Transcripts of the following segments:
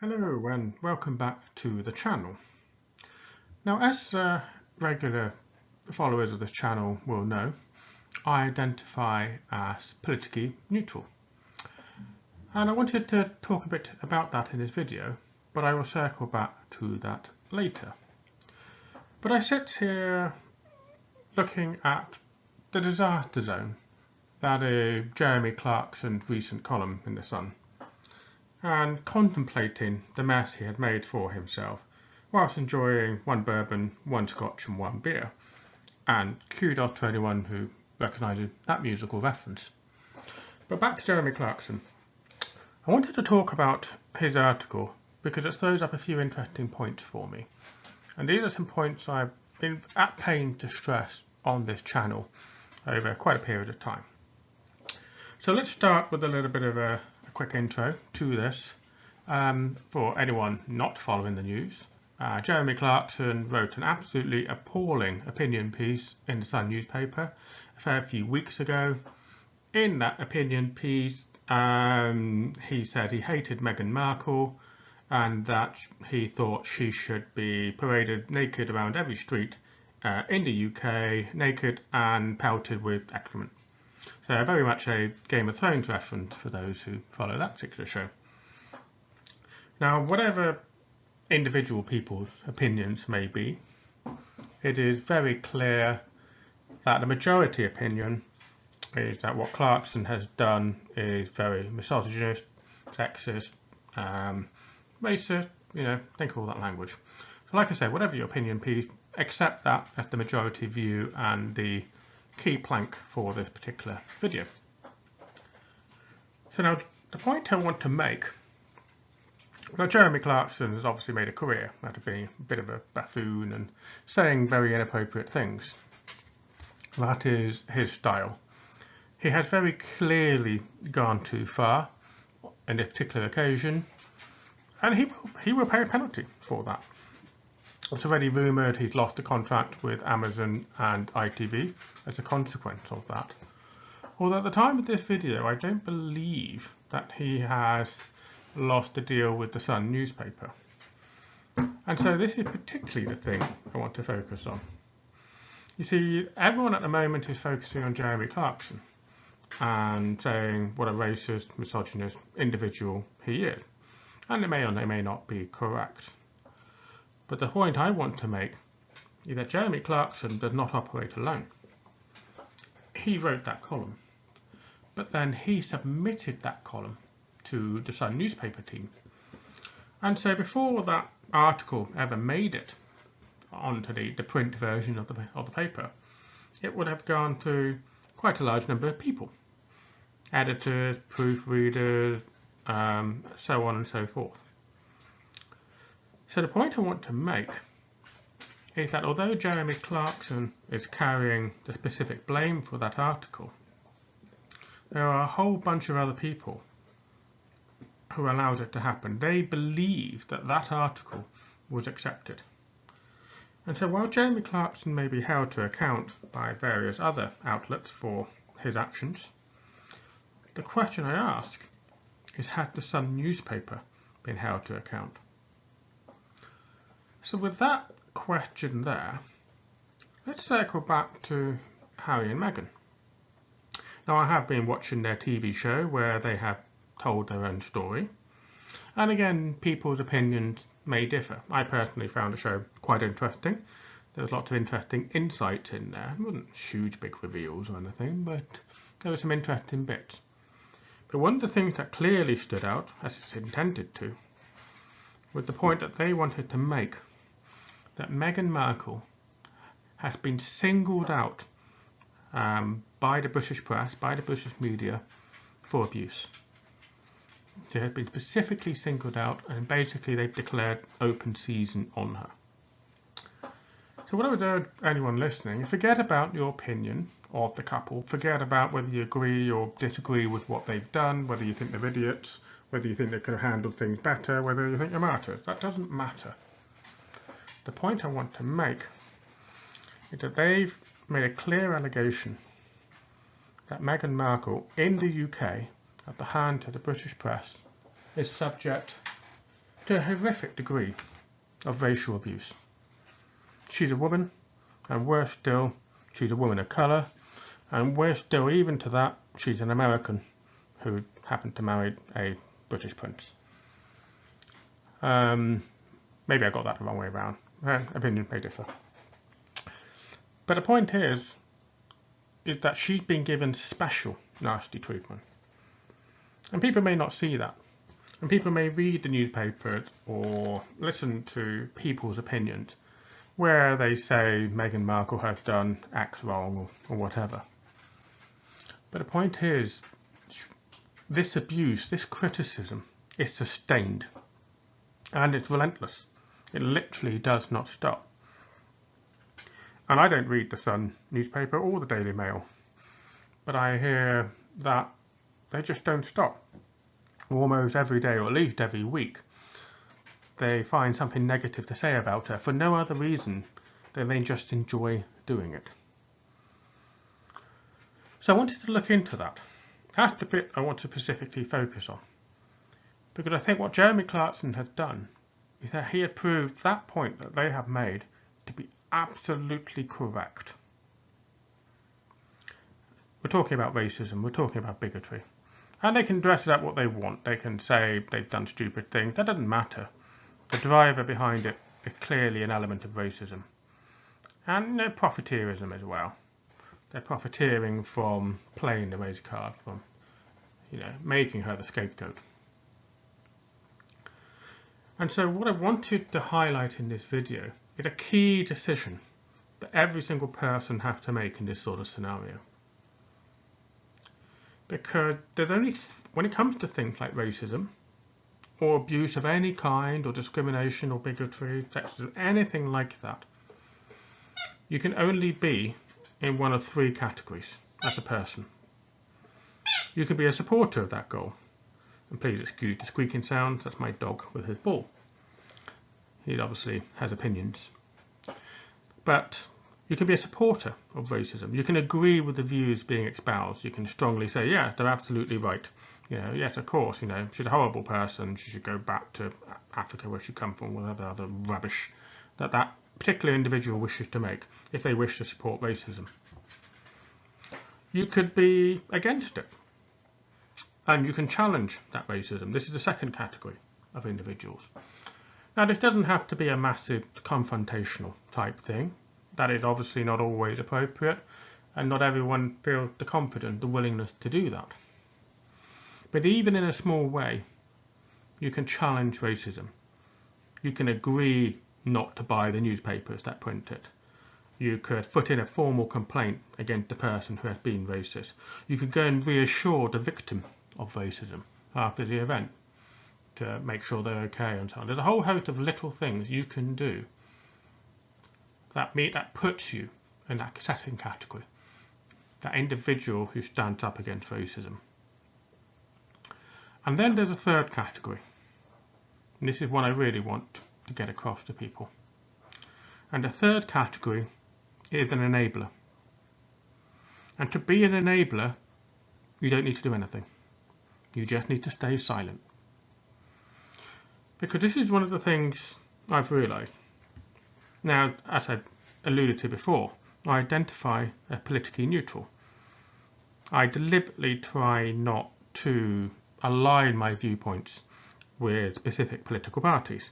Hello and welcome back to the channel. Now, as regular followers of this channel will know, I identify as politically neutral. And I wanted to talk a bit about that in this video, but I will circle back to that later. But I sit here looking at the disaster zone, that is Jeremy Clarkson's recent column in The Sun, and contemplating the mess he had made for himself, whilst enjoying one bourbon, one scotch and one beer. And kudos to anyone who recognises that musical reference. But back to Jeremy Clarkson. I wanted to talk about his article because it throws up a few interesting points for me. And these are some points I've been at pains to stress on this channel over quite a period of time. So let's start with a little bit of a quick intro to this. For anyone not following the news, Jeremy Clarkson wrote an absolutely appalling opinion piece in the Sun newspaper a fair few weeks ago. In that opinion piece, he said he hated Meghan Markle and that he thought she should be paraded naked around every street in the UK, naked and pelted with excrement. So very much a Game of Thrones reference for those who follow that particular show. Now, whatever individual people's opinions may be, it is very clear that the majority opinion is that what Clarkson has done is very misogynist, sexist, racist, think of all that language. So like I said, whatever your opinion piece, accept that as the majority view and the key plank for this particular video. So now the point I want to make, now Jeremy Clarkson has obviously made a career out of being a bit of a buffoon and saying very inappropriate things. That is his style. He has very clearly gone too far on this particular occasion, and he will pay a penalty for that. It's already rumoured he's lost a contract with Amazon and ITV as a consequence of that. Although at the time of this video, I don't believe that he has lost a deal with the Sun newspaper. And so this is particularly the thing I want to focus on. You see, everyone at the moment is focusing on Jeremy Clarkson and saying what a racist, misogynist individual he is. And it may or may not be correct. But the point I want to make is that Jeremy Clarkson does not operate alone. He wrote that column, but then he submitted that column to the Sun newspaper team. And so before that article ever made it onto the print version of the paper, it would have gone to quite a large number of people. Editors, proofreaders, so on and so forth. So the point I want to make is that although Jeremy Clarkson is carrying the specific blame for that article, there are a whole bunch of other people who allowed it to happen. They believe that that article was accepted. And so while Jeremy Clarkson may be held to account by various other outlets for his actions, the question I ask is, had the Sun newspaper been held to account? So with that question there, let's circle back to Harry and Meghan. Now, I have been watching their TV show where they have told their own story. And again, people's opinions may differ. I personally found the show quite interesting. There was lots of interesting insights in there. It wasn't huge big reveals or anything, but there were some interesting bits. But one of the things that clearly stood out, as it's intended to, was the point that they wanted to make that Meghan Markle has been singled out by the British press, by the British media, for abuse. She has been specifically singled out, and basically they've declared open season on her. So what I would urge anyone listening, forget about your opinion of the couple, forget about whether you agree or disagree with what they've done, whether you think they're idiots, whether you think they could have handled things better, whether you think they're martyrs. That doesn't matter. The point I want to make is that they've made a clear allegation that Meghan Markle in the UK, at the hand of the British press, is subject to a horrific degree of racial abuse. She's a woman, and worse still, she's a woman of colour, and worse still, even to that, she's an American who happened to marry a British prince. Maybe I got that the wrong way around. Opinions may differ. But the point is that she's been given special nasty treatment. And people may not see that. And people may read the newspapers or listen to people's opinions where they say Meghan Markle has done X wrong or whatever. But the point is, this abuse, this criticism is sustained and it's relentless. It literally does not stop. And I don't read the Sun newspaper or the Daily Mail, but I hear that they just don't stop. Almost every day, or at least every week, they find something negative to say about her for no other reason than they just enjoy doing it. So I wanted to look into that. That's the bit I want to specifically focus on. Because I think what Jeremy Clarkson has done is that he had proved that point that they have made to be absolutely correct. We're talking about racism, we're talking about bigotry. And they can dress it up what they want. They can say they've done stupid things. That doesn't matter. The driver behind it is clearly an element of racism. And profiteerism as well. They're profiteering from playing the race card, from making her the scapegoat. And so what I wanted to highlight in this video is a key decision that every single person has to make in this sort of scenario. Because there's only, when it comes to things like racism, or abuse of any kind, or discrimination, or bigotry, sexism, anything like that, you can only be in one of three categories as a person. You can be a supporter of that goal. And please excuse the squeaking sound, that's my dog with his ball. He obviously has opinions. But you can be a supporter of racism. You can agree with the views being espoused. You can strongly say, yeah, they're absolutely right. Yes, of course, she's a horrible person. She should go back to Africa where she come from, whatever other rubbish that particular individual wishes to make if they wish to support racism. You could be against it. And you can challenge that racism. This is the second category of individuals. Now, this doesn't have to be a massive confrontational type thing. That is obviously not always appropriate, and not everyone feels the confidence, the willingness to do that. But even in a small way, you can challenge racism. You can agree not to buy the newspapers that print it. You could put in a formal complaint against the person who has been racist. You could go and reassure the victim of racism after the event to make sure they're okay and so on. There's a whole host of little things you can do that puts you in that second category, that individual who stands up against racism. And then there's a third category, and this is one I really want to get across to people. And the third category is an enabler. And to be an enabler, you don't need to do anything. You just need to stay silent. Because this is one of the things I've realised. Now, as I alluded to before, I identify as politically neutral. I deliberately try not to align my viewpoints with specific political parties.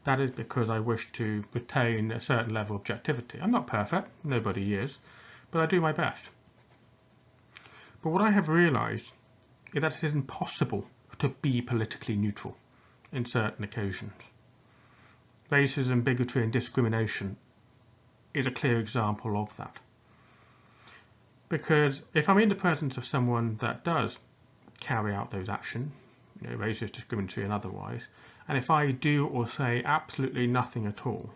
That is because I wish to retain a certain level of objectivity. I'm not perfect, nobody is, but I do my best. But what I have realised is that it is impossible to be politically neutral in certain occasions. Racism, bigotry and discrimination is a clear example of that. Because if I'm in the presence of someone that does carry out those actions, racist, discriminatory and otherwise, and if I do or say absolutely nothing at all,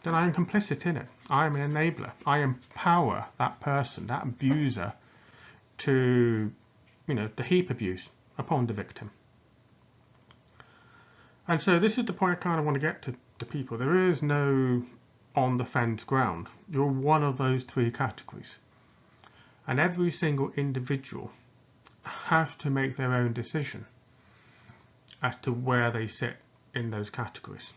then I am complicit in it. I am an enabler. I empower that person, that abuser, to, to heap abuse upon the victim. And so this is the point I kind of want to get to people. There is no on the fence ground. You're one of those three categories. And every single individual has to make their own decision as to where they sit in those categories.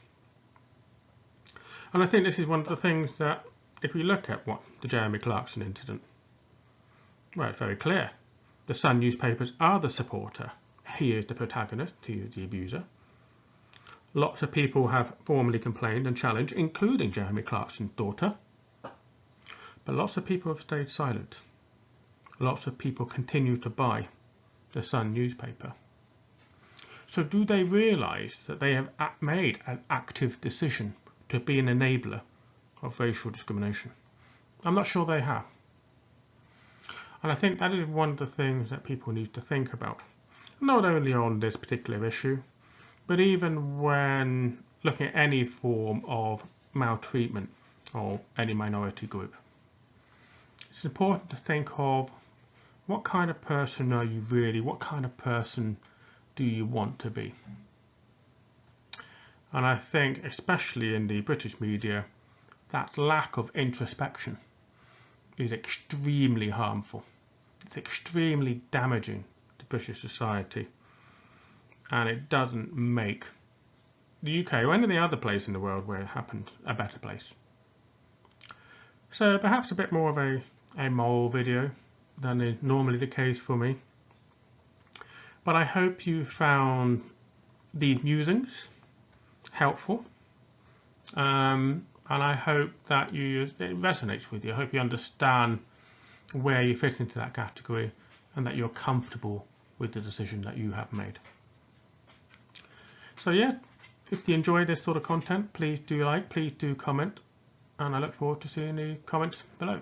And I think this is one of the things that, if we look at what the Jeremy Clarkson incident, well, it's very clear. The Sun newspapers are the supporter. He is the protagonist, he is the abuser. Lots of people have formally complained and challenged, including Jeremy Clarkson's daughter. But lots of people have stayed silent. Lots of people continue to buy the Sun newspaper. So do they realise that they have made an active decision to be an enabler of racial discrimination? I'm not sure they have. And I think that is one of the things that people need to think about, not only on this particular issue, but even when looking at any form of maltreatment of any minority group. It's important to think of what kind of person are you really, what kind of person do you want to be? And I think, especially in the British media, that lack of introspection is extremely harmful. It's extremely damaging to British society, and it doesn't make the UK or any other place in the world where it happened a better place. So perhaps a bit more of a moral video than is normally the case for me. But I hope you found these musings helpful, and I hope that it resonates with you. I hope you understand where you fit into that category and that you're comfortable with the decision that you have made. So yeah, if you enjoy this sort of content, please do like, please do comment, and I look forward to seeing the comments below.